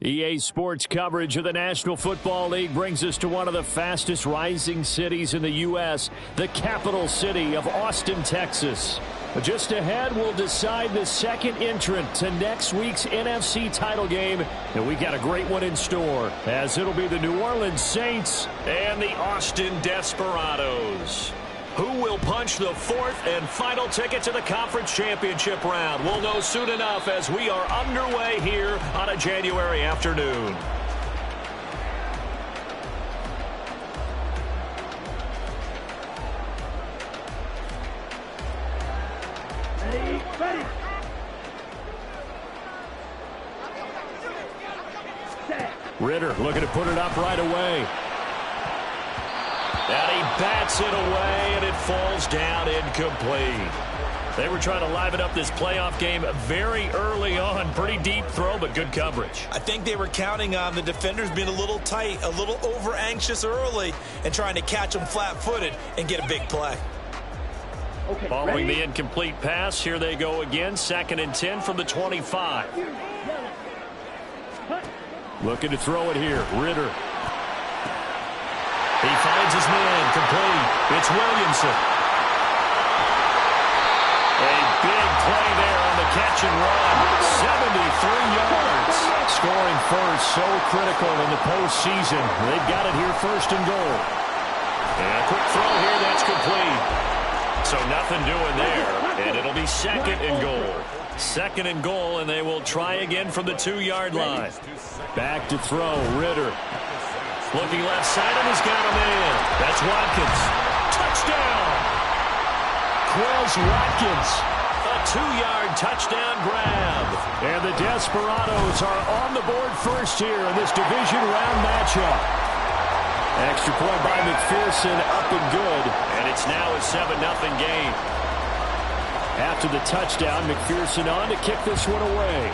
EA Sports coverage of the National Football League brings us to one of the fastest rising cities in the U.S., the capital city of Austin, Texas. Just ahead, we'll decide the second entrant to next week's NFC title game, and we got a great one in store, as it'll be the New Orleans Saints and the Austin Desperados. Who will punch the fourth and final ticket to the conference championship round? We'll know soon enough as we are underway here on a January afternoon. Ready. Ritter looking to put it up right away. And he bats it away, and it falls down incomplete. They were trying to liven up this playoff game very early on. Pretty deep throw, but good coverage. I think they were counting on the defenders being a little tight, a little over-anxious early, and trying to catch them flat-footed and get a big play. Okay, following ready? the incomplete pass, here they go again. 2nd and 10 from the 25. Looking to throw it here. Ritter. He finds his man, complete. It's Williamson. A big play there on the catch and run. 73 yards. Scoring first, so critical in the postseason. They've got it here, 1st and goal. And a quick throw here, that's complete. So nothing doing there, and it'll be 2nd and goal. 2nd and goal, and they will try again from the 2-yard line. Back to throw, Ritter. Looking left side, and he's got a man. That's Watkins. Touchdown! Quez Watkins. A 2-yard touchdown grab. And the Desperados are on the board first here in this division round matchup. Extra point by McPherson, up and good. And it's now a 7-0 game. After the touchdown, McPherson on to kick this one away.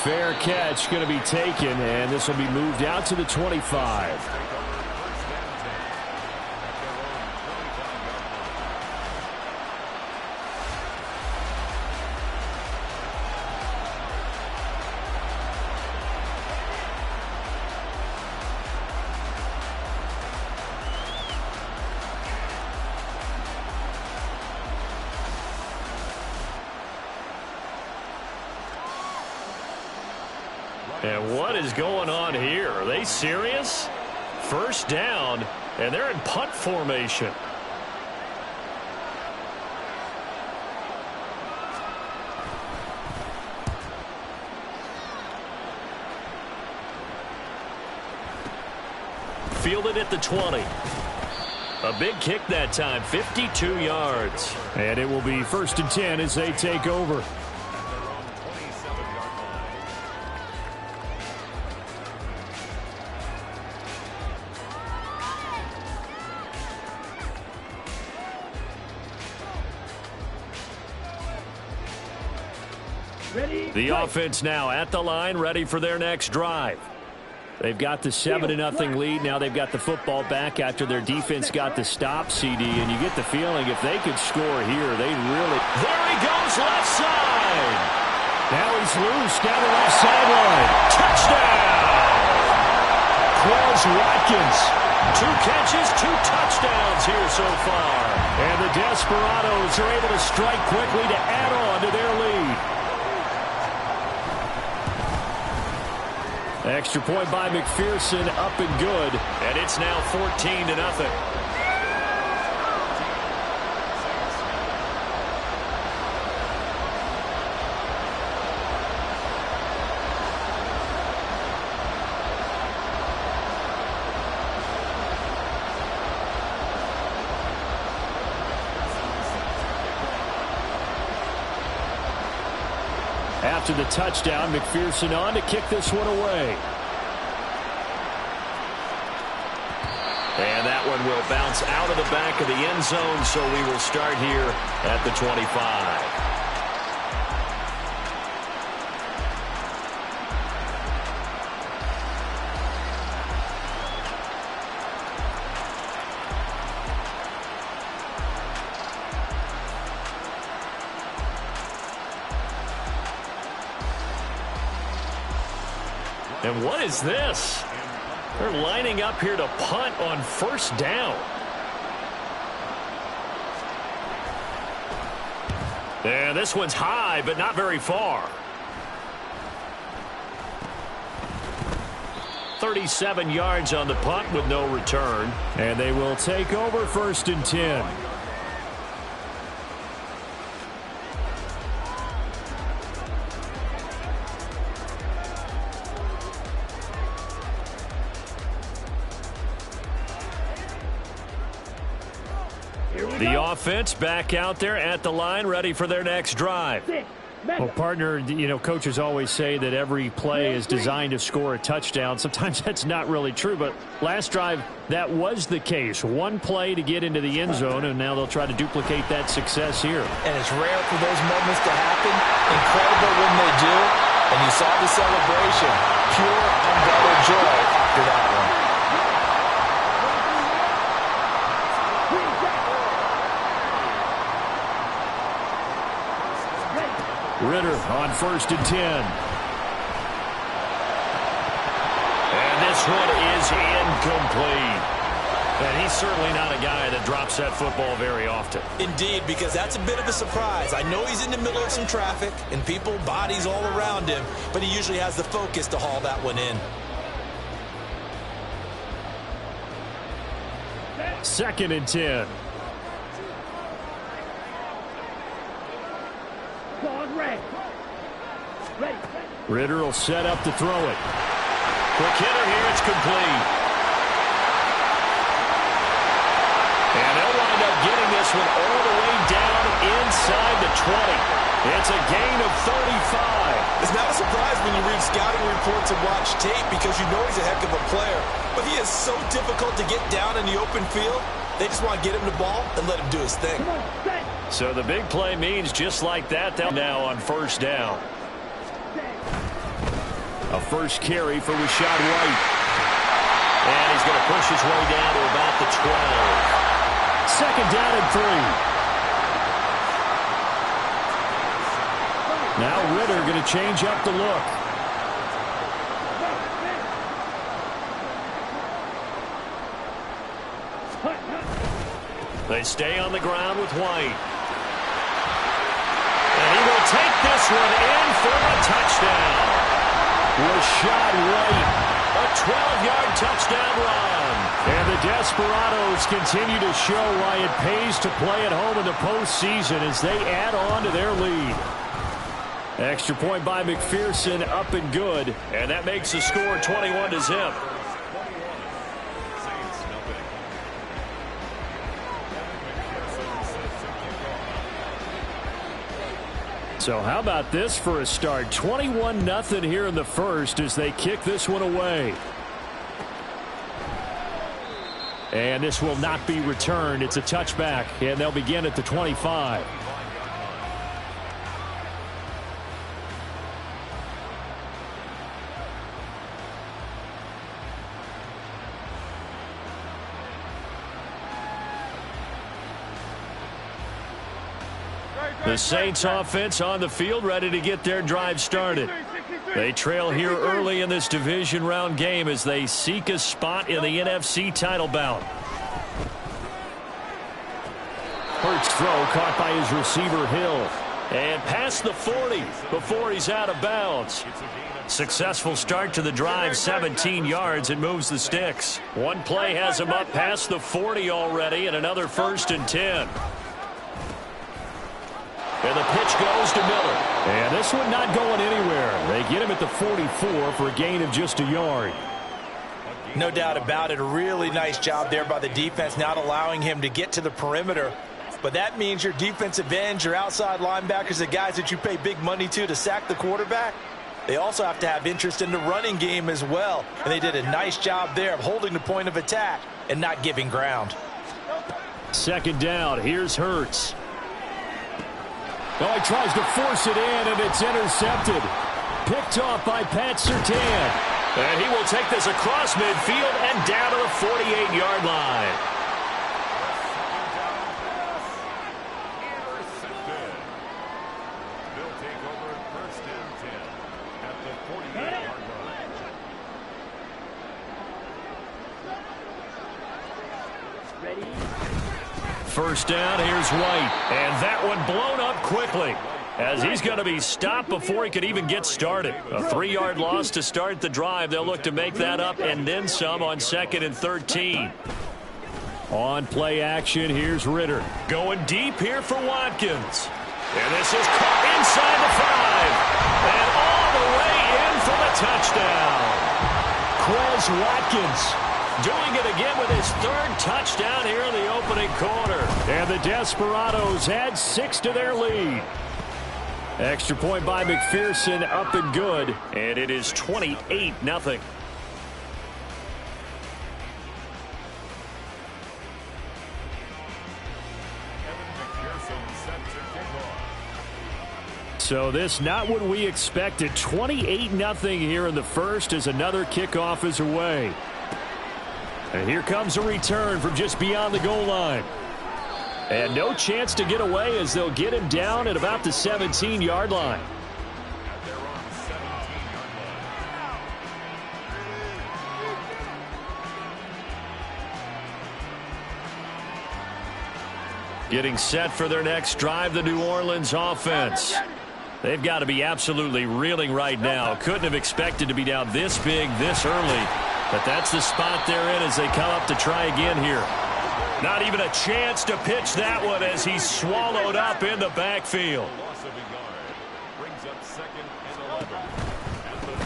Fair catch going to be taken, and this will be moved out to the 25. And what is going on here? Are they serious? 1st down, and they're in punt formation. Fielded at the 20. A big kick that time, 52 yards. And it will be 1st and 10 as they take over. The offense now at the line, ready for their next drive. They've got the 7-0 lead. Now they've got the football back after their defense got the stop, CD. And you get the feeling if they could score here, they'd really... There he goes, left side. Now he's loose down the left sideline. Touchdown! Quez Watkins. 2 catches, 2 touchdowns here so far. And the Desperados are able to strike quickly to add on to their lead. Extra point by McPherson, up and good. And it's now 14-0. After the touchdown, McPherson on to kick this one away. And that one will bounce out of the back of the end zone, so we will start here at the 25. And what is this? They're lining up here to punt on first down. And this one's high, but not very far. 37 yards on the punt with no return. And they will take over first and 10. The offense back out there at the line, ready for their next drive. Well, partner, coaches always say that every play is designed to score a touchdown. Sometimes that's not really true, but last drive, that was the case. One play to get into the end zone, and now they'll try to duplicate that success here. And it's rare for those moments to happen. Incredible when they do. And you saw the celebration. Pure, unbridled joy after that one. Ritter on first and 10. And this one is incomplete. And he's certainly not a guy that drops that football very often. Indeed, because that's a bit of a surprise. I know he's in the middle of some traffic and people, bodies all around him, but he usually has the focus to haul that one in. Second and 10. Ritter will set up to throw it. Quick hitter here, it's complete. And they'll wind up getting this one all the way down inside the 20. It's a gain of 35. It's not a surprise when you read scouting reports and watch tape because you know he's a heck of a player. But he is so difficult to get down in the open field. They just want to get him the ball and let him do his thing. So the big play means just like that, they're now on first down. A first carry for Rashad White. And he's going to push his way down to about the 12. Second down and 3. Now Ritter going to change up the look. They stay on the ground with White. And he will take this one in for a touchdown. Rashad White, a 12-yard touchdown run. And the Desperados continue to show why it pays to play at home in the postseason as they add on to their lead. Extra point by McPherson, up and good. And that makes the score 21-0. So how about this for a start? 21-0 here in the first as they kick this one away. And this will not be returned. It's a touchback, and they'll begin at the 25. The Saints offense on the field, ready to get their drive started. They trail here early in this division round game as they seek a spot in the NFC title bout. Hurts throw caught by his receiver Hill. And past the 40 before he's out of bounds. Successful start to the drive, 17 yards, and moves the sticks. One play has him up past the 40 already, and another first and 10. And the pitch goes to Miller. And this one not going anywhere. They get him at the 44 for a gain of just a yard. No doubt about it. A really nice job there by the defense, not allowing him to get to the perimeter. But that means your defensive ends, your outside linebackers, the guys that you pay big money to sack the quarterback, they also have to have interest in the running game as well. And they did a nice job there of holding the point of attack and not giving ground. Second down. Here's Hurts. Oh, he tries to force it in, and it's intercepted. Picked off by Pat Surtain. And he will take this across midfield and down to the 48-yard line. First down, here's White. And that one blown up quickly, as he's going to be stopped before he could even get started. A 3-yard loss to start the drive. They'll look to make that up and then some on 2nd and 13. On play action, here's Ritter. Going deep here for Watkins. And this is caught inside the 5. And all the way in for the touchdown. Quez Watkins doing it again with his 3rd touchdown here in the opening quarter. And the Desperados add 6 to their lead. Extra point by McPherson, up and good. And it is 28-0. So this not what we expected. 28-0 here in the first as another kickoff is away. And here comes a return from just beyond the goal line. And no chance to get away as they'll get him down at about the 17-yard line. Getting set for their next drive, the New Orleans offense. They've got to be absolutely reeling right now. Couldn't have expected to be down this big, this early. But that's the spot they're in as they come up to try again here. Not even a chance to pitch that one as he's swallowed up in the backfield.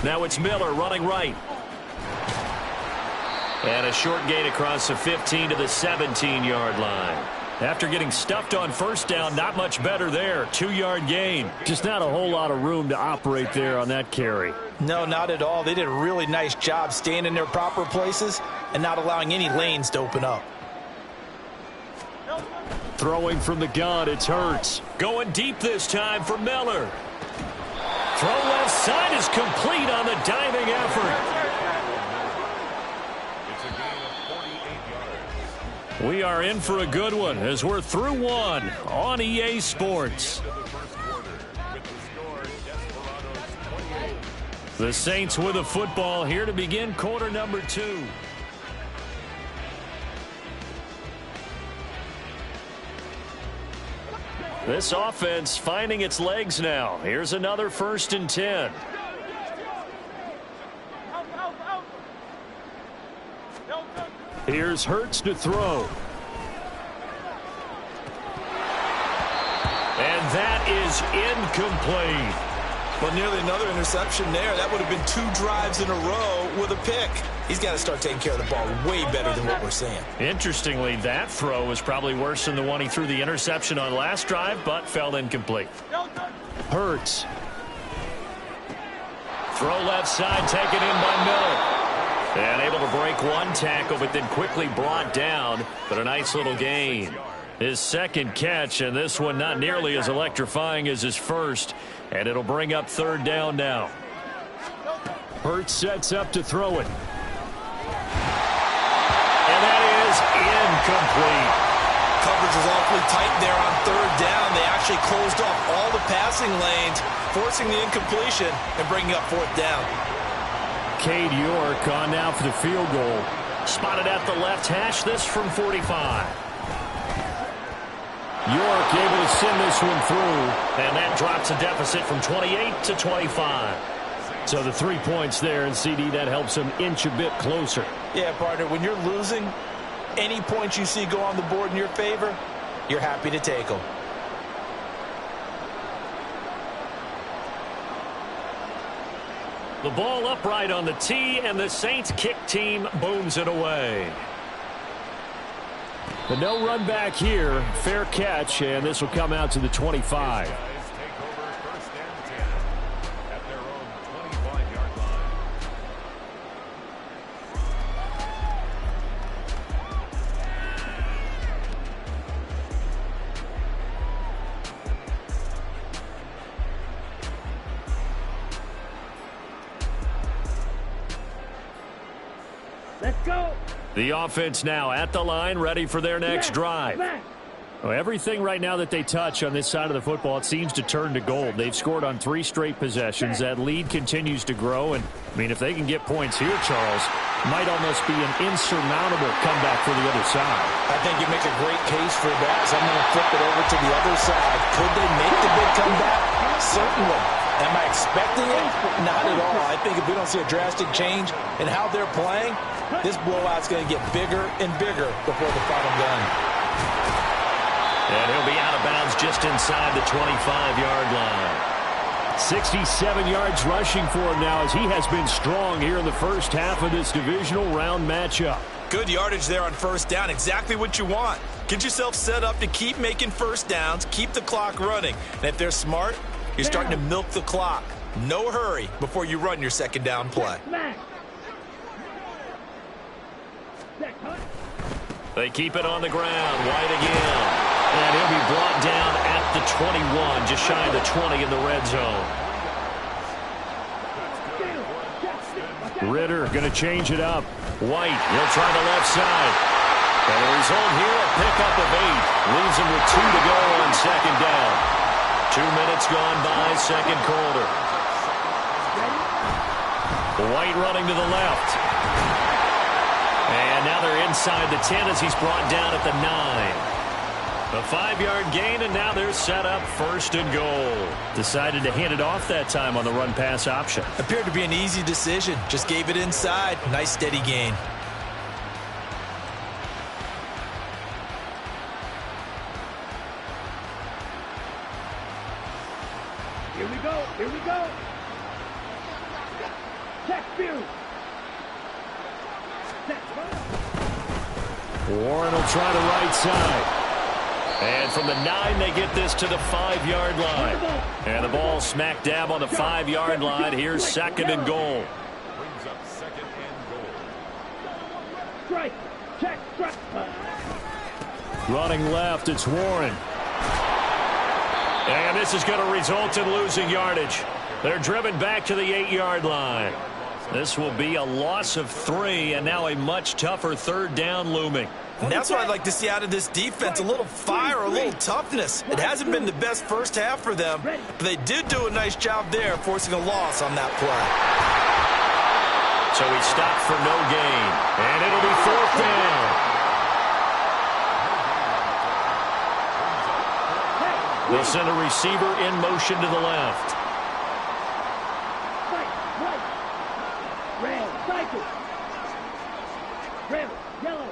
Now it's Miller running right. And a short gain across the 15 to the 17-yard line. After getting stuffed on first down, not much better there. 2-yard gain. Just not a whole lot of room to operate there on that carry. No, not at all. They did a really nice job staying in their proper places and not allowing any lanes to open up. Throwing from the gun, it's Hurts. Going deep this time for Miller. Throw left side is complete on the diving effort. We are in for a good one as we're through one on EA Sports. The Saints with a football here to begin quarter number 2. This offense finding its legs now. Here's another 1st and 10. Here's Hurts to throw. And that is incomplete. Well, nearly another interception there. That would have been 2 drives in a row with a pick. He's got to start taking care of the ball way better than what we're seeing. Interestingly, that throw was probably worse than the one he threw the interception on last drive, but fell incomplete. Hurts. Throw left side, taken in by Miller. And able to break one tackle, but then quickly brought down. But a nice little gain. His 2nd catch, and this one not nearly as electrifying as his first. And it'll bring up 3rd down now. Hurts sets up to throw it. And that is incomplete. Coverage is awfully tight there on 3rd down. They actually closed off all the passing lanes, forcing the incompletion and bringing up 4th down. Cade York on now for the field goal. Spotted at the left hash, this from 45. York able to send this one through, and that drops a deficit from 28 to 25. So the 3 points there, and CD, that helps him inch a bit closer. Yeah, partner, when you're losing, any points you see go on the board in your favor, you're happy to take them. The ball upright on the tee, and the Saints kick team booms it away. But no run back here. Fair catch, and this will come out to the 25. Let's go. The offense now at the line, ready for their next drive. Well, everything right now that they touch on this side of the football, it seems to turn to gold. They've scored on 3 straight possessions. That lead continues to grow. And, I mean, if they can get points here, Charles, might almost be an insurmountable comeback for the other side. I think you make a great case for that. So I'm going to flip it over to the other side. Could they make the big comeback? Certainly. Am I expecting it? Not at all. I think if we don't see a drastic change in how they're playing, this blowout's going to get bigger and bigger before the final gun. And he'll be out of bounds just inside the 25-yard line. 67 yards rushing for him now as he has been strong here in the first half of this divisional round matchup. Good yardage there on first down. Exactly what you want. Get yourself set up to keep making first downs, keep the clock running. And if they're smart, you're starting to milk the clock. No hurry before you run your second down play. They keep it on the ground. White again. And he'll be brought down at the 21, just shy of the 20 in the red zone. Ritter going to change it up. White, he'll try the left side. And the result here, a pickup of 8. Leaves him with 2 to go on second down. 2 minutes gone by, second quarter. White running to the left. And now they're inside the 10 as he's brought down at the 9. A 5-yard gain, and now they're set up first and goal. Decided to hand it off that time on the run-pass option. Appeared to be an easy decision. Just gave it inside. Nice steady gain. Here we go. Here we go. Check view. Warren will try the right side. And from the 9, they get this to the 5-yard line. And the ball smack dab on the 5-yard line. Here's second and goal. Brings up second and goal. Strike. Check. Strike. Running left, it's Warren. And this is going to result in losing yardage. They're driven back to the 8-yard line. This will be a loss of 3, and now a much tougher third down looming. And that's what I'd like to see out of this defense, a little fire, a little toughness. It hasn't been the best first half for them, but they did do a nice job there forcing a loss on that play. So he stopped for no gain, and it'll be fourth down. They'll send a receiver in motion to the left. Red, cycle. Red, yellow.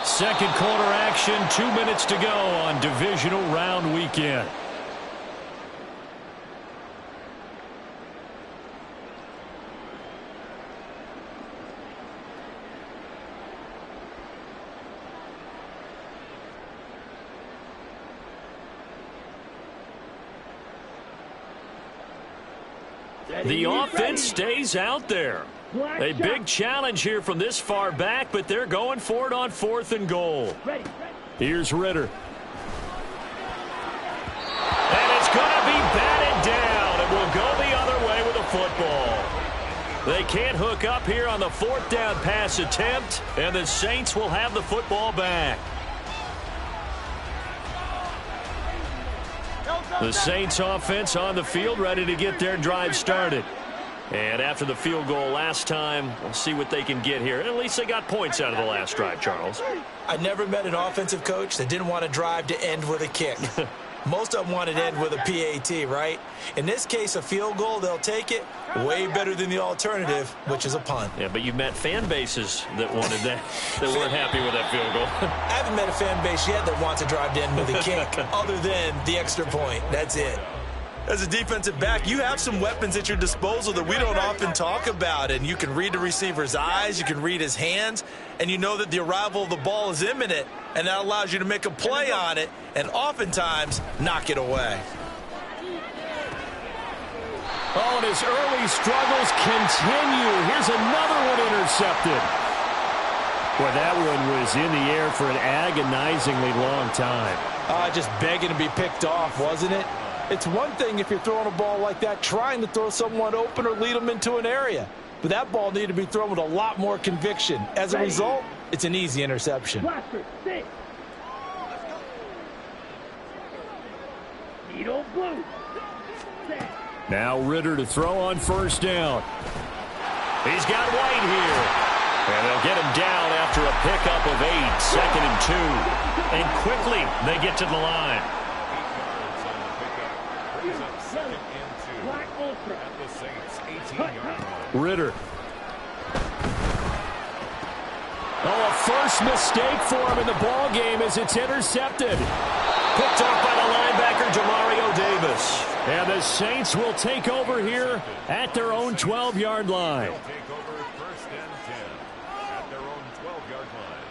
Second quarter action, 2 minutes to go on divisional round weekend. The offense stays out there. A big challenge here from this far back, but they're going for it on fourth and goal. Here's Ritter. And it's going to be batted down, and will go the other way with a football. They can't hook up here on the fourth down pass attempt, and the Saints will have the football back. The Saints offense on the field, ready to get their drive started. And after the field goal last time, we'll see what they can get here. And at least they got points out of the last drive, Charles. I never met an offensive coach that didn't want a drive to end with a kick. Most of them want it to end with a PAT, right? In this case, a field goal, they'll take it. Way better than the alternative, which is a punt. Yeah, but you've met fan bases that wanted that, that weren't happy with that field goal. I haven't met a fan base yet that wants a drive to end with a kick, other than the extra point. That's it. As a defensive back, you have some weapons at your disposal that we don't often talk about, and you can read the receiver's eyes, you can read his hands, and you know that the arrival of the ball is imminent, and that allows you to make a play on it and oftentimes knock it away. Oh, and his early struggles continue. Here's another one intercepted. Well, that one was in the air for an agonizingly long time. Just begging to be picked off, wasn't it? It's one thing if you're throwing a ball like that, trying to throw someone open or lead them into an area. but that ball needed to be thrown with a lot more conviction. As a result, it's an easy interception. Blaster, 6. Needle blue. 7. Now Ritter to throw on first down. He's got White here. And they'll get him down after a pickup of 8, 2nd and 2. And quickly they get to the line. 8 yards on the pickup. Brings up 2nd and 2. Black Ultra. At the Saints' 18-yard line. Ritter. Oh, a first mistake for him in the ball game as it's intercepted. Picked off by the linebacker, Demario Davis. And the Saints will take over here at their own 12-yard line. They'll take over 1st and 10 at their own 12-yard line.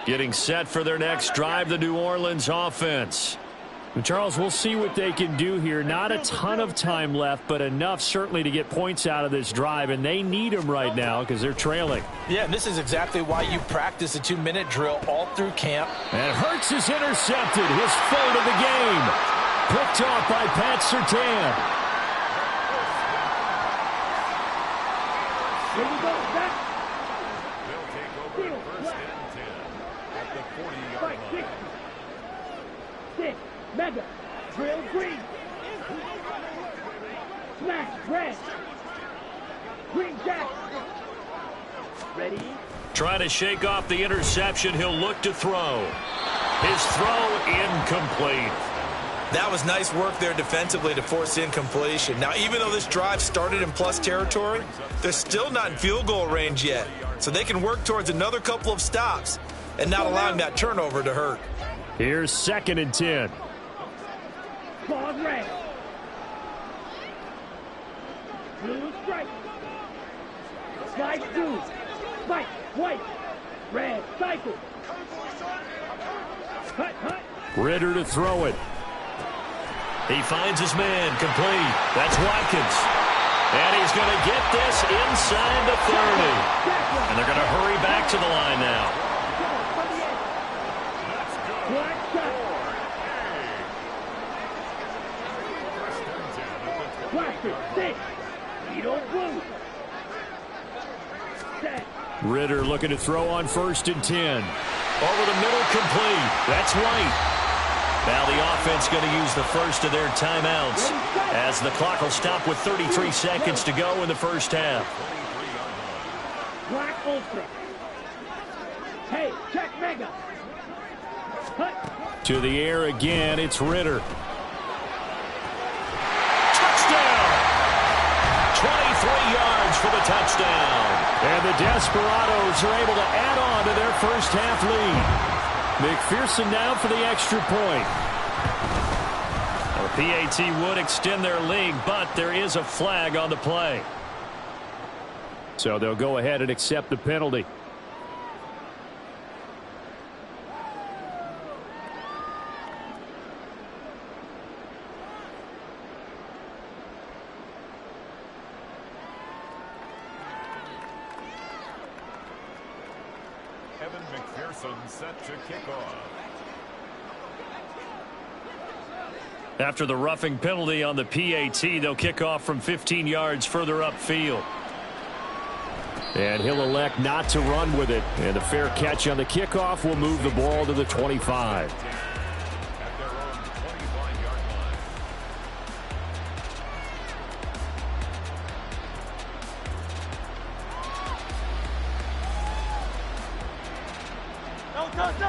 Getting set for their next drive, the New Orleans offense. And Charles, we'll see what they can do here. Not a ton of time left, but enough certainly to get points out of this drive, and they need them right now because they're trailing. Yeah, and this is exactly why you practice a 2-minute drill all through camp. And Hurts is intercepted, his 3rd of the game. Picked off by Pat Surtain. Here we go. Back. They'll take over 1st and 10 at the 40-yard Fight. line. 6. Mega. Drill green. Smash red. Green jack. Ready? Trying to shake off the interception. He'll look to throw. His throw incomplete. That was nice work there defensively to force incompletion. Now, even though this drive started in plus territory, they're still not in field goal range yet. So they can work towards another couple of stops and not allowing that turnover to hurt. Here's 2nd and 10. Ball red. Blue stripe. Slide through. Spike. White. Red. Cycle. Cut. Ritter to throw it. He finds his man, complete. That's Watkins. And he's going to get this inside the 30. And they're going to hurry back to the line now. Black shot. Blaster. 6. Needle blue. Set. Ritter looking to throw on 1st and 10. Over the middle, complete. That's White. Now the offense going to use the first of their timeouts as the clock will stop with 33 seconds to go in the first half. Black Ultra. Hey, check Mega. Cut. To the air again, it's Ritter. Touchdown! 23 yards for the touchdown. And the Desperados are able to add on to their first half lead. McPherson now for the extra point. The PAT would extend their lead, but there is a flag on the play. So they'll go ahead and accept the penalty. McPherson set to kick off. After the roughing penalty on the PAT, they'll kick off from 15 yards further upfield. And he'll elect not to run with it. And a fair catch on the kickoff will move the ball to the 25.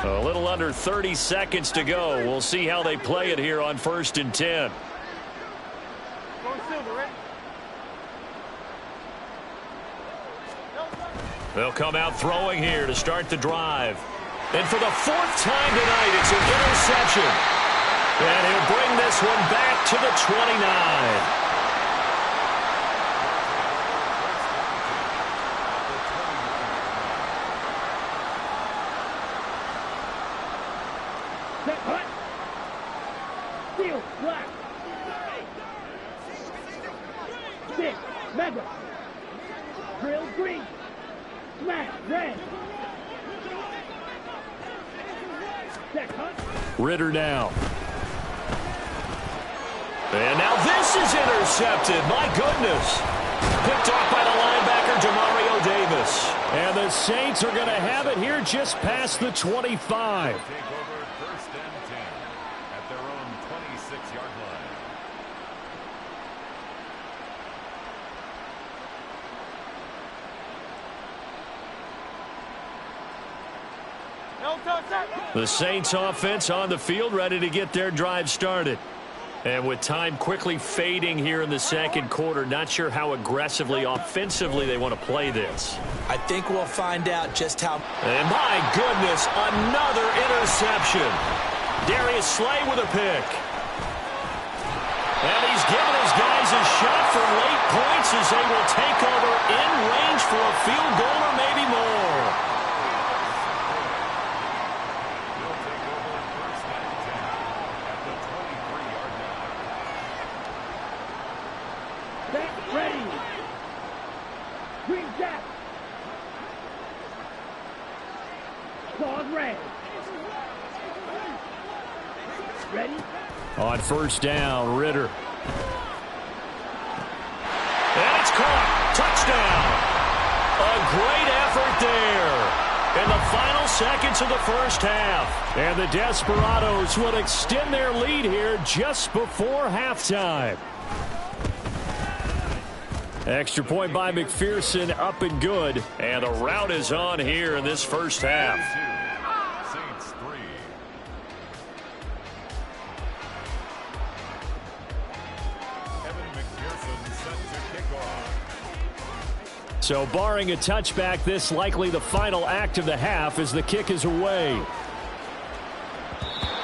A little under 30 seconds to go. We'll see how they play it here on 1st and 10. They'll come out throwing here to start the drive. And for the 4th time tonight, it's an interception. And he'll bring this one back to the 29. Black. 6. Mega. Drill green. Smash red. Ritter now. And now this is intercepted. My goodness. Picked off by the linebacker, Demario Davis. And the Saints are going to have it here just past the 25. Take over first and 10 at their own 26-yard line. The Saints offense on the field, ready to get their drive started. And with time quickly fading here in the second quarter, not sure how aggressively, offensively they want to play this. I think we'll find out just how. And my goodness, another interception. Darius Slay with a pick. And he's given his guys a shot for late points as they will take over in range for a field goal or maybe more. On first down, Ritter. And it's caught. Touchdown. A great effort there in the final seconds of the first half. And the Desperados will extend their lead here just before halftime. Extra point by McPherson, up and good. And the rout is on here in this first half. Saints 3. So barring a touchback, this likely the final act of the half as the kick is away.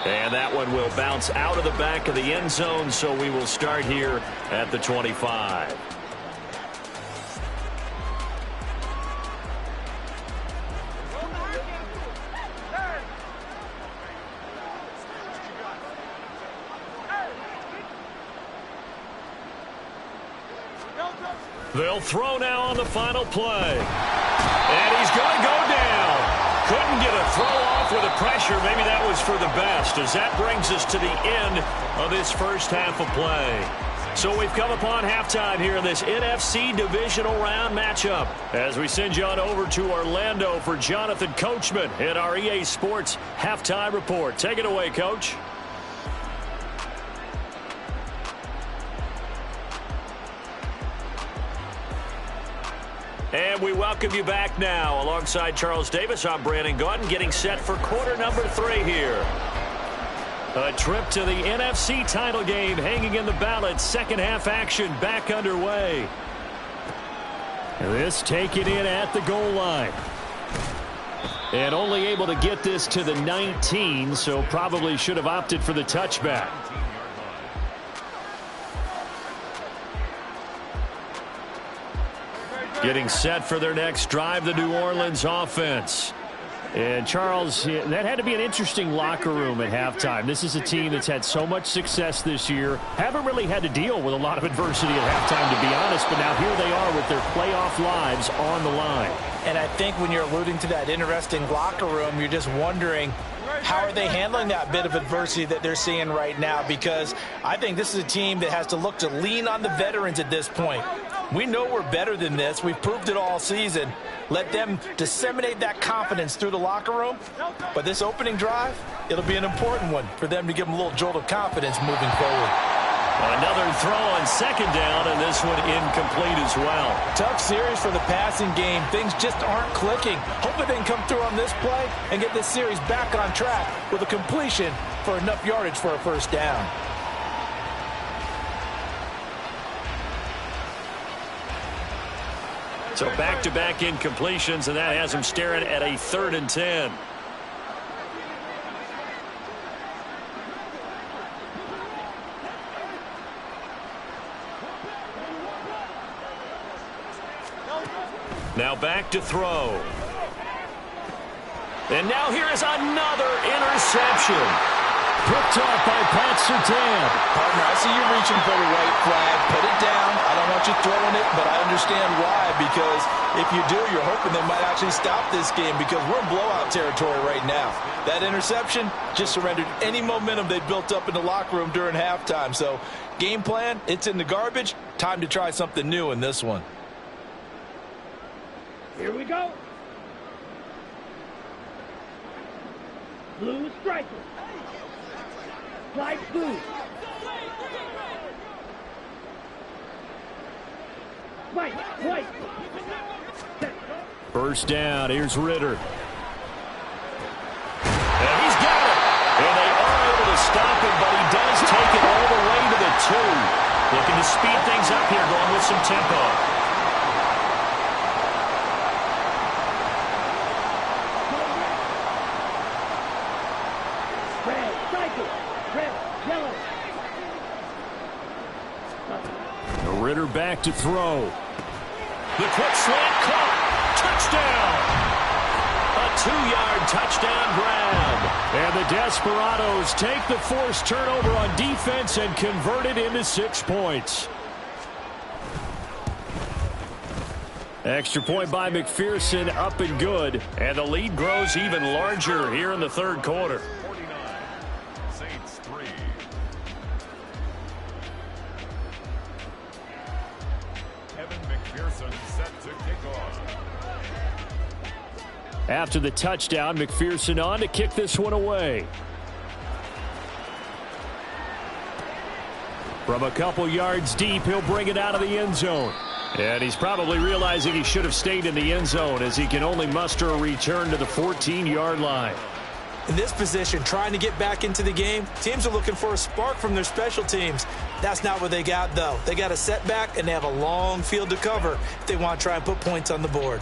And that one will bounce out of the back of the end zone, so we will start here at the 25. They'll throw now on the final play. And he's going to go down. Couldn't get a throw off with the pressure. Maybe that was for the best, as that brings us to the end of this first half of play. So we've come upon halftime here in this NFC divisional round matchup. As we send you on over to Orlando for Jonathan Coachman in our EA Sports halftime report. Take it away, Coach. And we welcome you back now. Alongside Charles Davis, I'm Brandon Gaudin, getting set for quarter number 3 here. A trip to the NFC title game hanging in the balance. Second half action back underway. This taken in at the goal line. And only able to get this to the 19, so probably should have opted for the touchback. Getting set for their next drive, the New Orleans offense. And, Charles, that had to be an interesting locker room at halftime. This is a team that's had so much success this year. Haven't really had to deal with a lot of adversity at halftime, to be honest. But now here they are with their playoff lives on the line. And I think when you're alluding to that interesting locker room, you're just wondering, how are they handling that bit of adversity that they're seeing right now? Because I think this is a team that has to look to lean on the veterans at this point. We know we're better than this. We've proved it all season. Let them disseminate that confidence through the locker room. But this opening drive, it'll be an important one for them to give them a little jolt of confidence moving forward. Another throw on second down, and this one incomplete as well. Tough series for the passing game. Things just aren't clicking. Hopefully they can come through on this play and get this series back on track with a completion for enough yardage for a first down. So back-to-back incompletions, and that has him staring at a 3rd and 10. Now back to throw. And now here is another interception. Picked off by Pat Surtain. Partner, I see you reaching for the white flag. Put it down. I don't want you throwing it, but I understand why. Because if you do, you're hoping they might actually stop this game because we're in blowout territory right now. That interception just surrendered any momentum they built up in the locker room during halftime. So, game plan, it's in the garbage. Time to try something new in this one. Here we go. Blue striker. Light blue. White. First down. Here's Ritter. And he's got it. And they are able to stop him, but he does take it all the way to the 2. Looking to speed things up here, going with some tempo. Ritter back to throw. The quick slant caught. Touchdown. A 2-yard touchdown grab. And the Desperados take the forced turnover on defense and convert it into 6 points. Extra point by McPherson, up and good. And the lead grows even larger here in the third quarter. 49, Saints 3. Evan McPherson set to kick off. After the touchdown, McPherson on to kick this one away. From a couple yards deep, he'll bring it out of the end zone. And he's probably realizing he should have stayed in the end zone as he can only muster a return to the 14-yard line. In this position, trying to get back into the game, teams are looking for a spark from their special teams. That's not what they got, though. They got a setback, and they have a long field to cover if they want to try and put points on the board.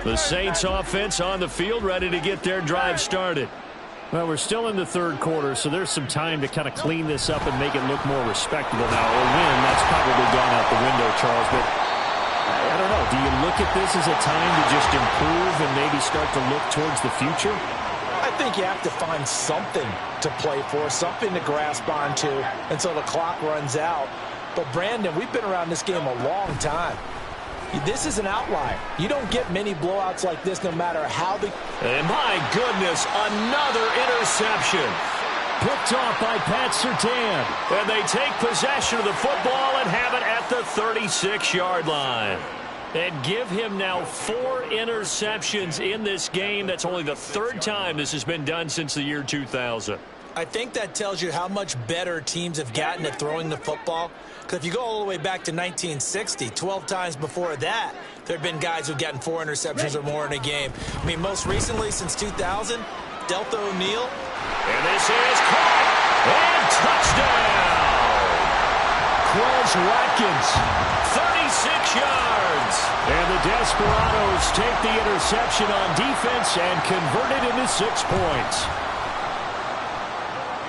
The Saints offense on the field, ready to get their drive started. Well, we're still in the third quarter, so there's some time to kind of clean this up and make it look more respectable now. A win, that's probably gone out the window, Charles, but I don't know. Do you look at this as a time to just improve and maybe start to look towards the future? I think you have to find something to play for, something to grasp onto until the clock runs out. But, Brandon, we've been around this game a long time. This is an outlier. You don't get many blowouts like this no matter how the... And my goodness, another interception. Picked off by Pat Surtain. And they take possession of the football and have it at the 36-yard line. And give him now 4 interceptions in this game. That's only the 3rd time this has been done since the year 2000. I think that tells you how much better teams have gotten at throwing the football. Because if you go all the way back to 1960, 12 times before that, there have been guys who've gotten 4 interceptions or more in a game. I mean, most recently, since 2000, Delta O'Neal. And this is caught. And touchdown. Quez Watkins, 36 yards. And the Desperados take the interception on defense and convert it into 6 points.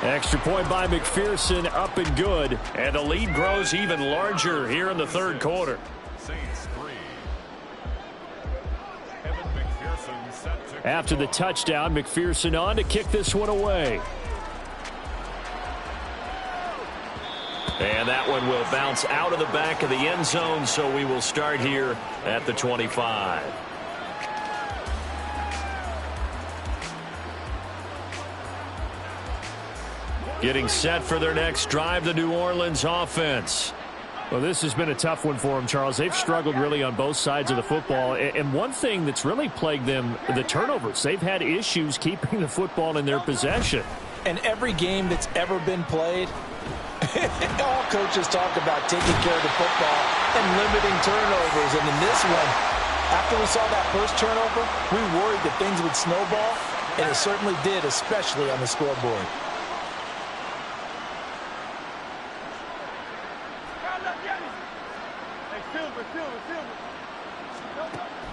Extra point by McPherson, up and good. And the lead grows even larger here in the third quarter. Saints 3. Evan McPherson set to After the touchdown, McPherson on to kick this one away. And that one will bounce out of the back of the end zone, so we will start here at the 25. Getting set for their next drive, the New Orleans offense. Well, this has been a tough one for them, Charles. They've struggled really on both sides of the football. And one thing that's really plagued them, the turnovers. They've had issues keeping the football in their possession. And every game that's ever been played, all coaches talk about taking care of the football and limiting turnovers. And in this one, after we saw that first turnover, we worried that things would snowball, and it certainly did, especially on the scoreboard.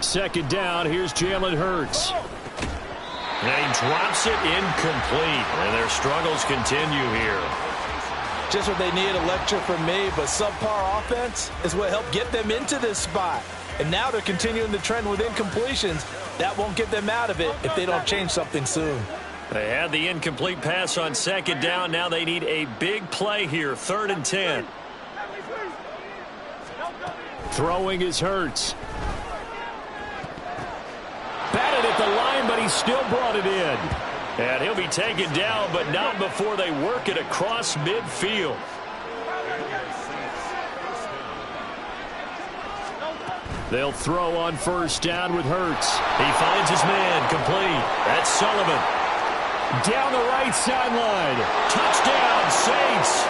Second down, here's Jalen Hurts. And he drops it incomplete. And their struggles continue here. Just what they need, a lecture from me, but subpar offense is what helped get them into this spot. And now they're continuing the trend with incompletions. That won't get them out of it if they don't change something soon. They had the incomplete pass on second down. Now they need a big play here, 3rd and 10. Throwing is Hurts. Batted at the line, but he still brought it in. And he'll be taken down, but not before they work it across midfield. They'll throw on 1st down with Hurts. He finds his man, complete. That's Sullivan. Down the right sideline. Touchdown, Saints.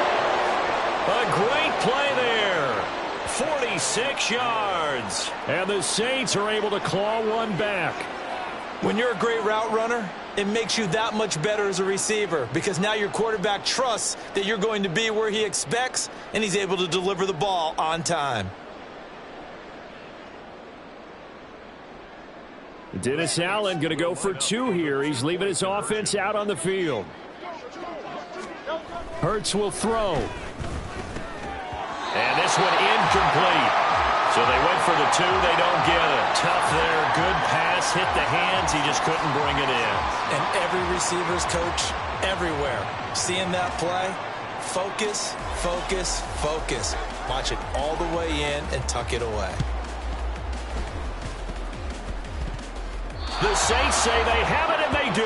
A great play there. 46 yards. And the Saints are able to claw one back. When you're a great route runner, it makes you that much better as a receiver because now your quarterback trusts that you're going to be where he expects, and he's able to deliver the ball on time. Dennis Allen going to go for 2 here. He's leaving his offense out on the field. Hurts will throw. And this one incomplete. So they went for the 2. They don't get it. Tough there. Good pass. Hit the hands. He just couldn't bring it in. And every receiver's coach everywhere. Seeing that play, focus, focus, focus. Watch it all the way in and tuck it away. The Saints say they have it, and they do.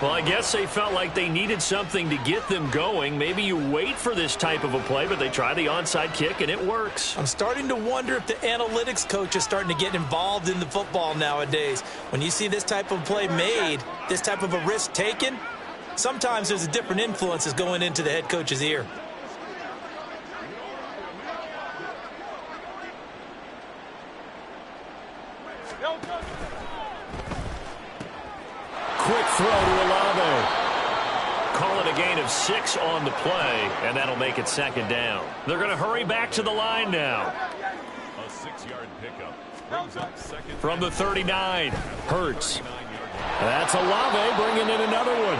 Well, I guess they felt like they needed something to get them going. Maybe you wait for this type of a play, but they try the onside kick, and it works. I'm starting to wonder if the analytics coach is starting to get involved in the football nowadays. When you see this type of play made, this type of a risk taken, sometimes there's a different influences going into the head coach's ear. Quick throw to Olave. Call it a gain of 6 on the play, and that'll make it 2nd down. They're going to hurry back to the line now. A 6-yard pickup brings up 2nd. From the 39, Hurts. That's Olave bringing in another one.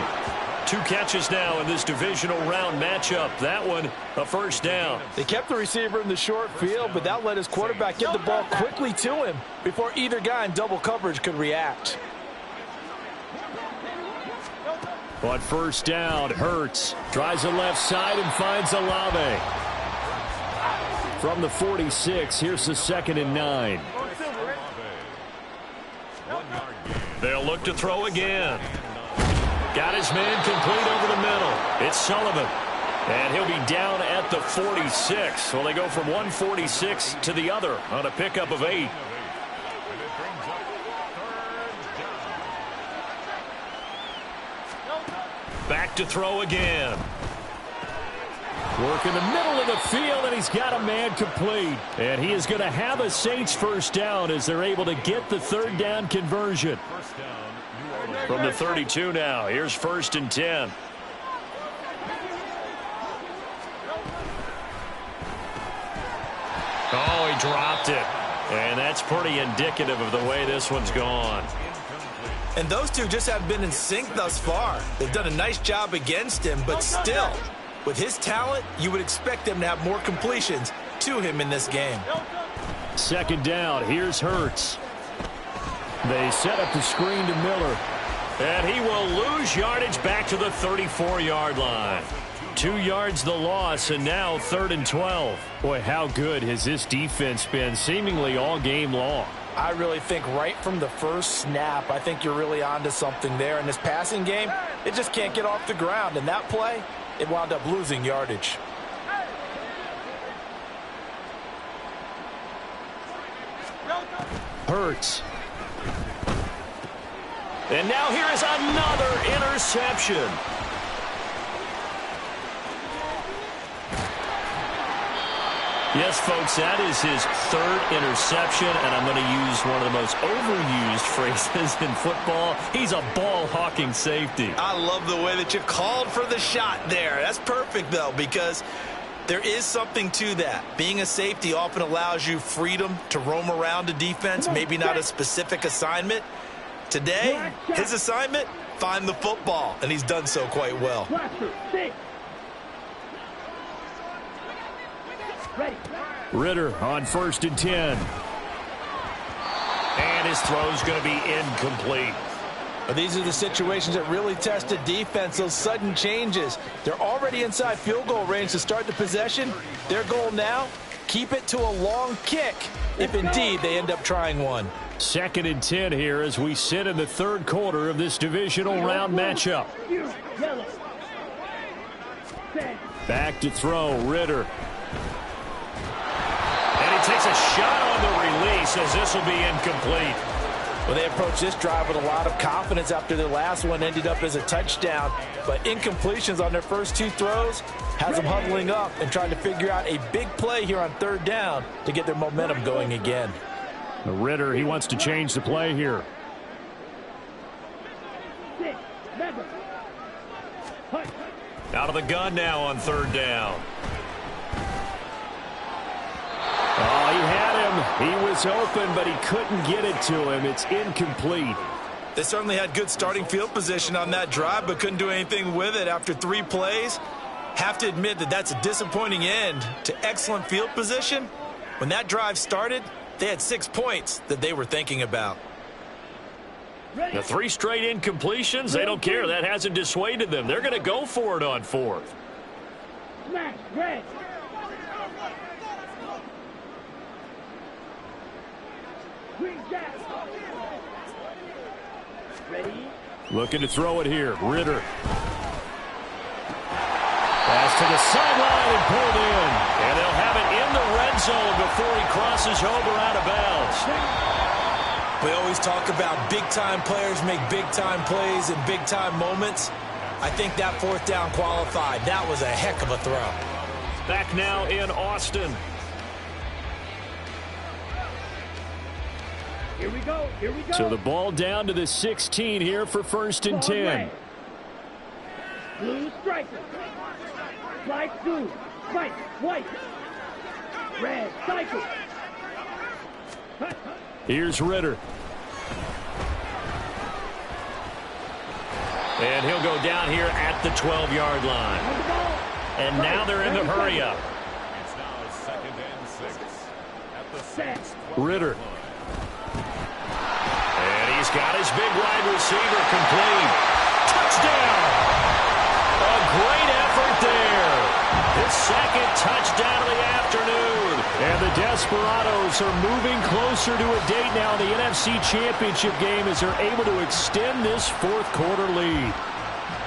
2 catches now in this divisional round matchup. That one, a 1st down. They kept the receiver in the short field, but that let his quarterback get the ball quickly to him before either guy in double coverage could react. On 1st down, Hurts tries the left side and finds Olave. From the 46, here's the 2nd and 9. They'll look to throw again. Got his man complete over the middle. It's Sullivan. And he'll be down at the 46. Well, they go from 146 to the other on a pickup of 8. Back to throw again. Work in the middle of the field, and he's got a man complete. And he is going to have a Saints 1st down as they're able to get the 3rd down conversion. From the 32 now, here's 1st and 10. Oh, he dropped it. And that's pretty indicative of the way this one's gone. And those two just haven't been in sync thus far. They've done a nice job against him, but still, with his talent, you would expect them to have more completions to him in this game. 2nd down, here's Hurts. They set up the screen to Miller. And he will lose yardage back to the 34-yard line. 2 yards the loss, and now 3rd and 12. Boy, how good has this defense been seemingly all game long? I really think right from the first snap, I think you're really onto something there. In this passing game, it just can't get off the ground. And that play, it wound up losing yardage. Hurts. And now here is another interception. Yes, folks, that is his 3rd interception, and I'm going to use one of the most overused phrases in football. He's a ball-hawking safety. I love the way that you called for the shot there. That's perfect, though, because there is something to that. Being a safety often allows you freedom to roam around a defense, maybe not a specific assignment. Today, his assignment, find the football, and he's done so quite well. Ritter on 1st and 10. And his throw's going to be incomplete. But these are the situations that really test the defense, those sudden changes. They're already inside field goal range to start the possession. Their goal now, keep it to a long kick, if indeed they end up trying one. 2nd and 10 here as we sit in the 3rd quarter of this divisional round matchup. Back to throw, Ritter. And he takes a shot on the release as this will be incomplete. Well, they approached this drive with a lot of confidence after their last one ended up as a touchdown. But incompletions on their first 2 throws has them huddling up and trying to figure out a big play here on 3rd down to get their momentum going again. The Ritter, he wants to change the play here. Out of the gun now on 3rd down. Oh, he had him. He was open, but he couldn't get it to him. It's incomplete. They certainly had good starting field position on that drive, but couldn't do anything with it after 3 plays. Have to admit that that's a disappointing end to excellent field position. When that drive started, they had 6 points that they were thinking about. The 3 straight incompletions, they don't care. That hasn't dissuaded them. They're going to go for it on 4th. Smash, red. Green jack. Ready? Looking to throw it here. Ritter. Pass to the sideline and pulled in. And they'll have it in the red zone before he crosses over out of bounds. We always talk about big-time players make big-time plays in big-time moments. I think that 4th down qualified. That was a heck of a throw. Back now in Austin. Here we go. Here we go. So the ball down to the 16 here for 1st and 10. Blue striker. Light blue. White. White. Red. Cycle. Here's Ritter. And he'll go down here at the 12-yard line. And now they're in the hurry-up. It's now 2nd and 6 at the 6. Ritter. And he's got his big wide receiver complete. Touchdown! A great effort there. His 2nd touchdown of the afternoon. And the Desperados are moving closer to a date now in the NFC Championship game as they're able to extend this 4th quarter lead.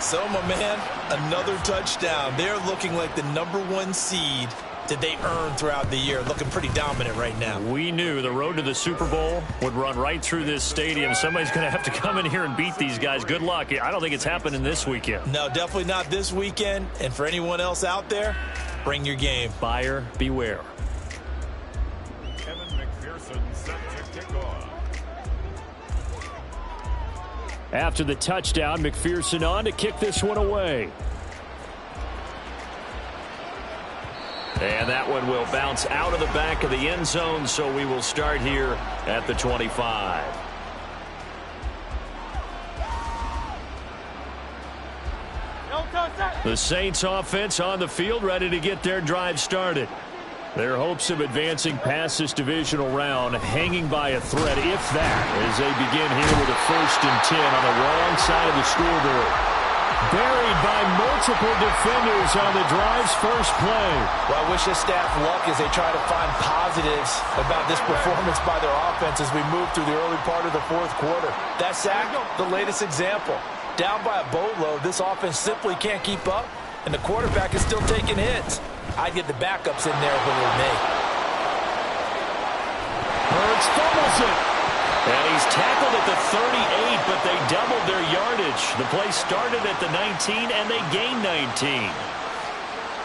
So, my man, another touchdown. They're looking like the #1 seed that they earned throughout the year. Looking pretty dominant right now. We knew the road to the Super Bowl would run right through this stadium. Somebody's going to have to come in here and beat these guys. Good luck. I don't think it's happening this weekend. No, definitely not this weekend. And for anyone else out there, bring your game. Buyer beware. Kevin McPherson set to kick off. After the touchdown, McPherson on to kick this one away. And that one will bounce out of the back of the end zone, so we will start here at the 25. The Saints offense on the field, ready to get their drive started. Their hopes of advancing past this divisional round hanging by a thread, if that, as they begin here with a 1st and 10 on the wrong side of the scoreboard. Buried by multiple defenders on the drive's first play. Well, I wish this staff luck as they try to find positives about this performance by their offense as we move through the early part of the 4th quarter. That sack, the latest example. Down by a boatload, this offense simply can't keep up, and the quarterback is still taking hits. I'd get the backups in there if it were me. Hurts fumbles it. And he's tackled at the 38, but they doubled their yardage. The play started at the 19, and they gained 19.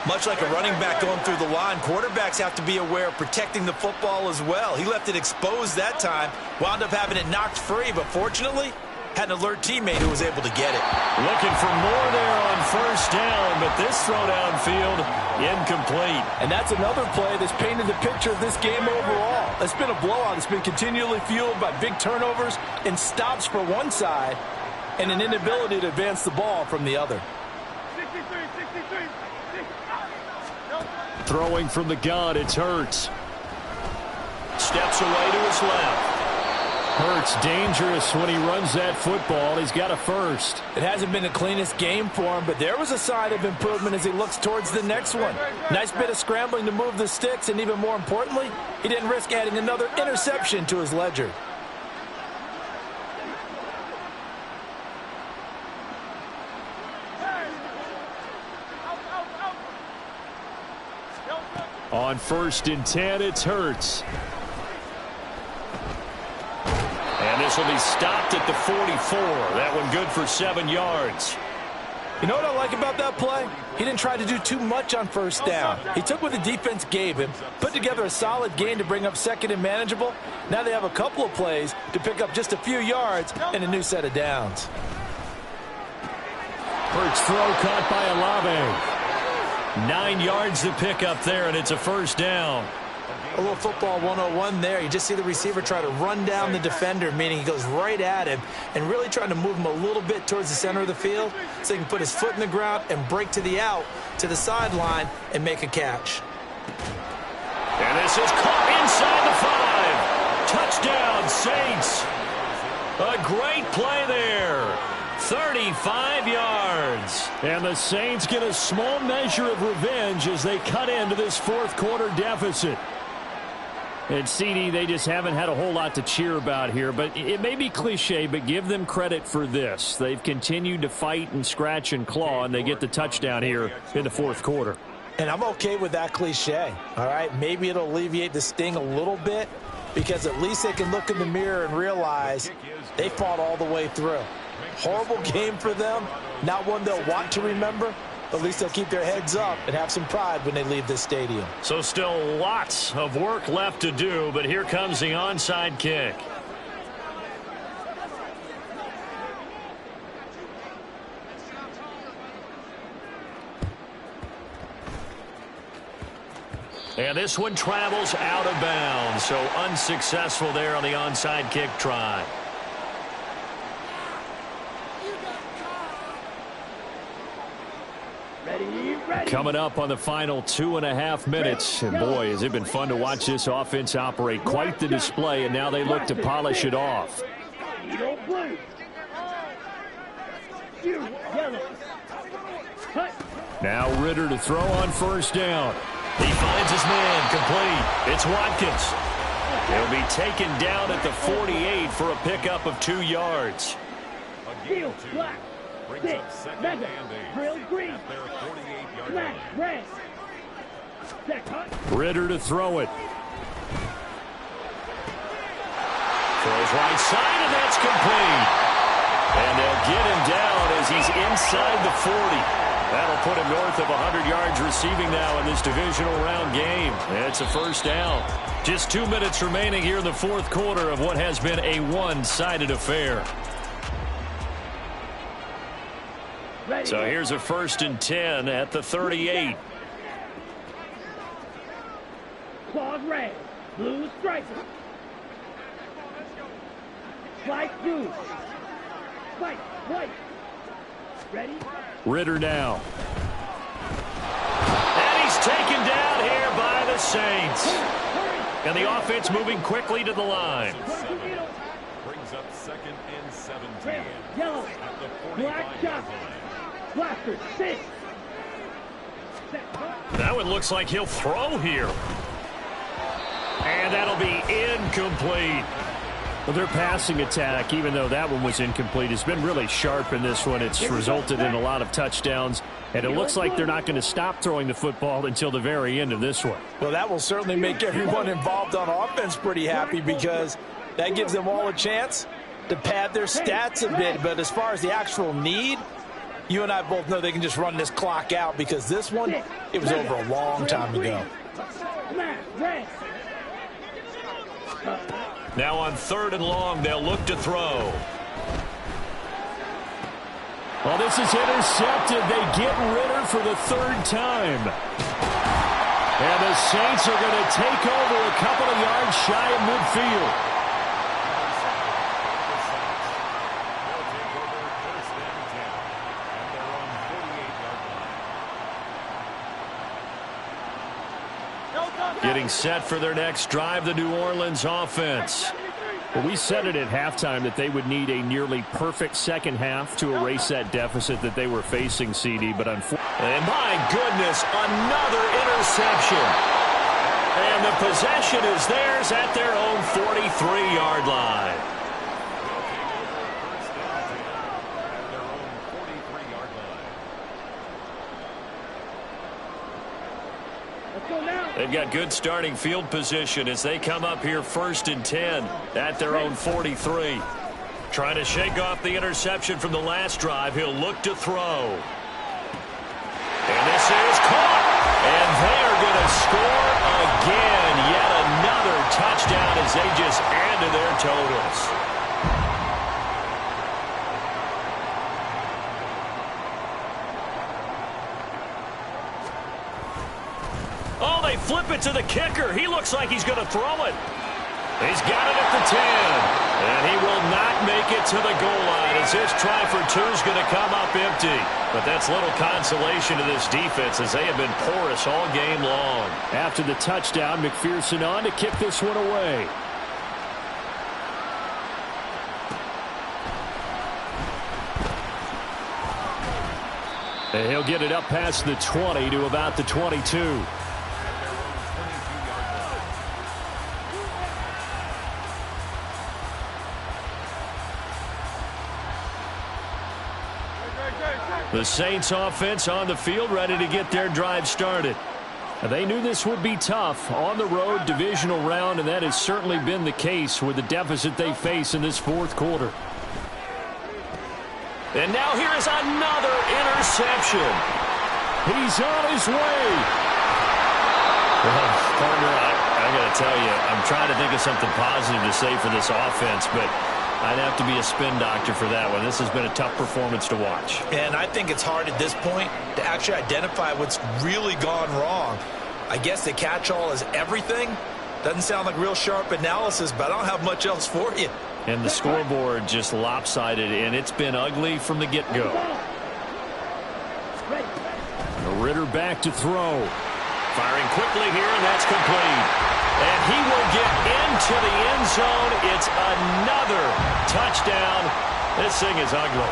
Much like a running back going through the line, quarterbacks have to be aware of protecting the football as well. He left it exposed that time, wound up having it knocked free, but fortunately, had an alert teammate who was able to get it. Looking for more there on 1st down, but this throw downfield, incomplete. And that's another play that's painted the picture of this game overall. It's been a blowout. It's been continually fueled by big turnovers and stops for one side and an inability to advance the ball from the other. 63. Throwing from the gun, it's Hurts. Steps away to his left. Hurts dangerous when he runs that football. He's got a first. It hasn't been the cleanest game for him, but there was a sign of improvement as he looks towards the next one. Nice bit of scrambling to move the sticks, and even more importantly, he didn't risk adding another interception to his ledger. On 1st and 10, it's Hurts. And this will be stopped at the 44. That one good for 7 yards. You know what I like about that play? He didn't try to do too much on 1st down. He took what the defense gave him, put together a solid gain to bring up 2nd and manageable. Now they have a couple of plays to pick up just a few yards and a new set of downs. Hurts throw caught by Olave. 9 yards to pick up there, and it's a 1st down. A little football 101 there. You just see the receiver try to run down the defender, meaning he goes right at him and really trying to move him a little bit towards the center of the field so he can put his foot in the ground and break to the out, to the sideline, and make a catch. And this is caught inside the 5. Touchdown, Saints. A great play there. 35 yards. And the Saints get a small measure of revenge as they cut into this 4th quarter deficit. And CD, they just haven't had a whole lot to cheer about here, but it may be cliche, but give them credit for this. They've continued to fight and scratch and claw, and they get the touchdown here in the 4th quarter. And I'm okay with that cliche, all right? Maybe it'll alleviate the sting a little bit because at least they can look in the mirror and realize they fought all the way through. Horrible game for them, not one they'll want to remember. At least they'll keep their heads up and have some pride when they leave this stadium. So still lots of work left to do, but here comes the onside kick. And this one travels out of bounds, so unsuccessful there on the onside kick try. Coming up on the final 2.5 minutes. And boy, has it been fun to watch this offense operate. Quite the display, and now they look to polish it off. Now Ritter to throw on 1st down. He finds his man complete. It's Watkins. He'll be taken down at the 48 for a pickup of 2 yards. Brings up 2nd and 8. Drill green. At their 48-yard line. Red. Ritter to throw it. Throws right side, and that's complete. And they'll get him down as he's inside the 40. That'll put him north of 100 yards receiving now in this divisional round game. It's a 1st down. Just 2 minutes remaining here in the 4th quarter of what has been a one-sided affair. So here's a 1st and 10 at the 38. Claws red, blue stripes. White blue. White. Ready? Ritter now. And he's taken down here by the Saints. And the offense moving quickly to the line. Brings up 2nd and 17. Yellow. At the 45 Black shot. Blaster, 6. That one looks like he'll throw here. And that'll be incomplete. Well, their passing attack, even though that one was incomplete, has been really sharp in this one. It's resulted in a lot of touchdowns, and it looks like they're not going to stop throwing the football until the very end of this one. Well, that will certainly make everyone involved on offense pretty happy because that gives them all a chance to pad their stats a bit. But as far as the actual need, you and I both know they can just run this clock out because this one, it was over a long time ago. Now on 3rd and long, they'll look to throw. Well, this is intercepted. They get Ritter for the 3rd time. And the Saints are going to take over a couple of yards shy of midfield. Getting set for their next drive, the New Orleans offense. Well, we said it at halftime that they would need a nearly perfect second half to erase that deficit that they were facing, CD. But unfortunately, and my goodness, another interception. And the possession is theirs at their own 43-yard line. They've got good starting field position as they come up here 1st and 10 at their own 43. Trying to shake off the interception from the last drive. He'll look to throw. And this is caught. And they are going to score again. Yet another touchdown as they just add to their totals. Oh, they flip it to the kicker. He looks like he's going to throw it. He's got it at the 10. And he will not make it to the goal line as this try for two is going to come up empty. But that's little consolation to this defense as they have been porous all game long. After the touchdown, McPherson on to kick this one away. And he'll get it up past the 20 to about the 22. The Saints offense on the field ready to get their drive started. They knew this would be tough on the road divisional round, and that has certainly been the case with the deficit they face in this fourth quarter. And now here is another interception. He's on his way. Well, partner, I got to tell you, I'm trying to think of something positive to say for this offense, but I'd have to be a spin doctor for that one. This has been a tough performance to watch. And I think it's hard at this point to actually identify what's really gone wrong. I guess the catch-all is everything. Doesn't sound like real sharp analysis, but I don't have much else for you. And the scoreboard just lopsided, and it's been ugly from the get-go. Ritter back to throw. Firing quickly here, and that's complete. And he will get into the end zone. It's another touchdown. This thing is ugly.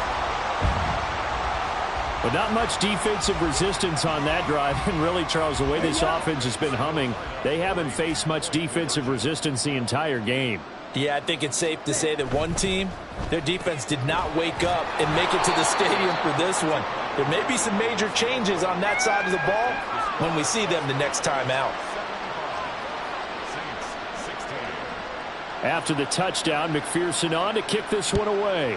But not much defensive resistance on that drive. And really, Charles, the way this offense has been humming, they haven't faced much defensive resistance the entire game. Yeah, I think it's safe to say that one team, their defense did not wake up and make it to the stadium for this one. There may be some major changes on that side of the ball when we see them the next time out. After the touchdown, McPherson on to kick this one away.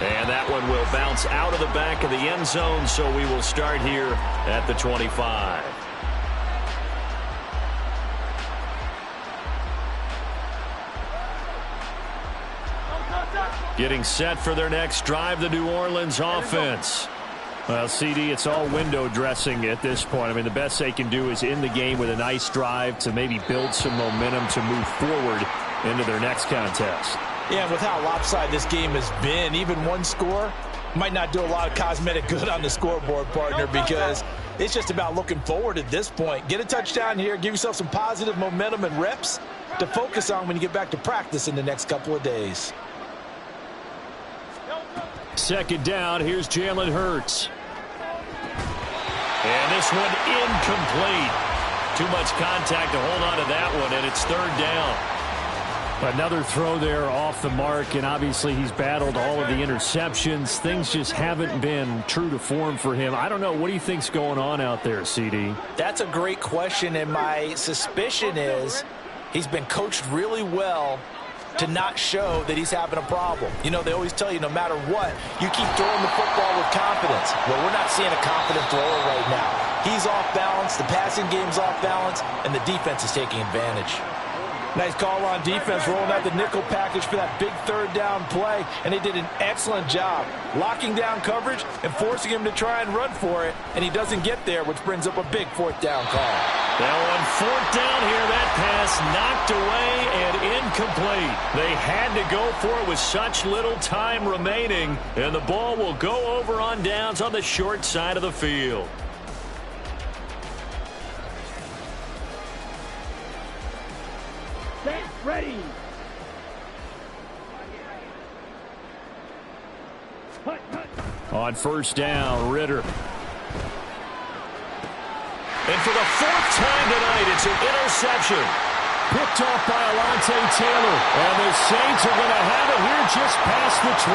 And that one will bounce out of the back of the end zone, so we will start here at the 25. Getting set for their next drive, the New Orleans offense. Well, CD, it's all window dressing at this point. I mean, the best they can do is end the game with a nice drive to maybe build some momentum to move forward into their next contest. Yeah, and with how lopsided this game has been, even one score might not do a lot of cosmetic good on the scoreboard, partner, because it's just about looking forward at this point. Get a touchdown here, give yourself some positive momentum and reps to focus on when you get back to practice in the next couple of days. Second down, here's Jalen Hurts. And this one incomplete. Too much contact to hold on to that one, and it's third down. Another throw there off the mark, and obviously he's battled all of the interceptions. Things just haven't been true to form for him. I don't know. What do you think's going on out there, CD? That's a great question, and my suspicion is he's been coached really well to not show that he's having a problem. You know, they always tell you no matter what, you keep throwing the football with confidence. Well, we're not seeing a confident thrower right now. He's off balance, the passing game's off balance, and the defense is taking advantage. Nice call on defense, rolling out the nickel package for that big third down play, and they did an excellent job locking down coverage and forcing him to try and run for it, and he doesn't get there, which brings up a big fourth down call. Now on fourth down here, that pass knocked away and incomplete. They had to go for it with such little time remaining, and the ball will go over on downs on the short side of the field. Set, ready. Hut, hut. On first down, Ritter. And for the fourth time tonight, it's an interception. Picked off by Alontae Taylor. And the Saints are going to have it here just past the 25.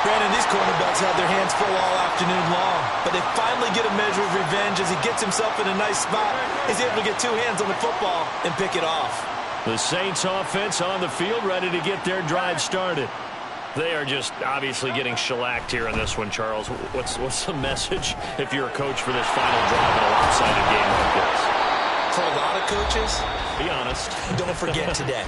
Brandon, these cornerbacks had their hands full all afternoon long. But they finally get a measure of revenge as he gets himself in a nice spot. He's able to get two hands on the football and pick it off. The Saints offense on the field ready to get their drive started. They are just obviously getting shellacked here in this one, Charles. What's the message if you're a coach for this final drive in a lopsided game like this? For a lot of coaches, be honest. Don't forget today.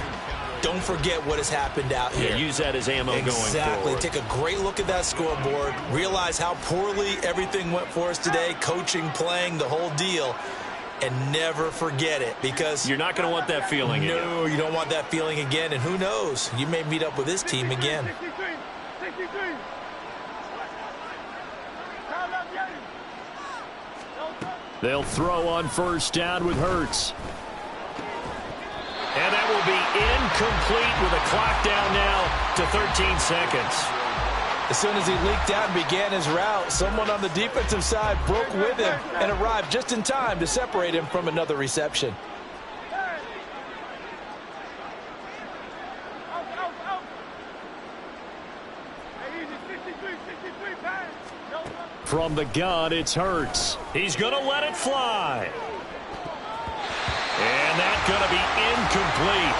Don't forget what has happened out here. Yeah, use that as ammo going forward. Exactly. Take a great look at that scoreboard. Realize how poorly everything went for us today. Coaching, playing, the whole deal. And never forget it, because you're not going to want that feeling again. No, you don't want that feeling again. And who knows? You may meet up with this team again. They'll throw on first down with Hurts. And that will be incomplete with a clock down now to 13 seconds. As soon as he leaked out and began his route, someone on the defensive side broke with him and arrived just in time to separate him from another reception. From the gun, it's Hurts. He's going to let it fly. And that's going to be incomplete.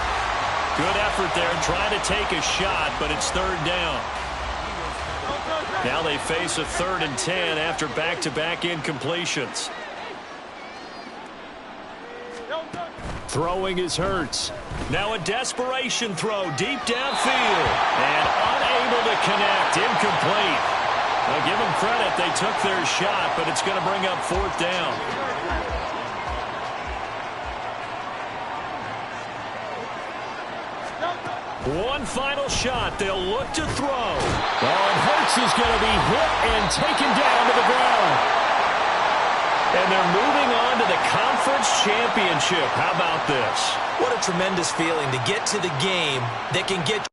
Good effort there trying to take a shot, but it's third down. Now they face a 3rd and 10 after back-to-back incompletions. Throwing is Hurts. Now a desperation throw deep downfield. And unable to connect. Incomplete. Well, give them credit. They took their shot, but it's going to bring up 4th down. One final shot. They'll look to throw. Oh, and Hurts is going to be hit and taken down to the ground. And they're moving on to the conference championship. How about this? What a tremendous feeling to get to the game that can get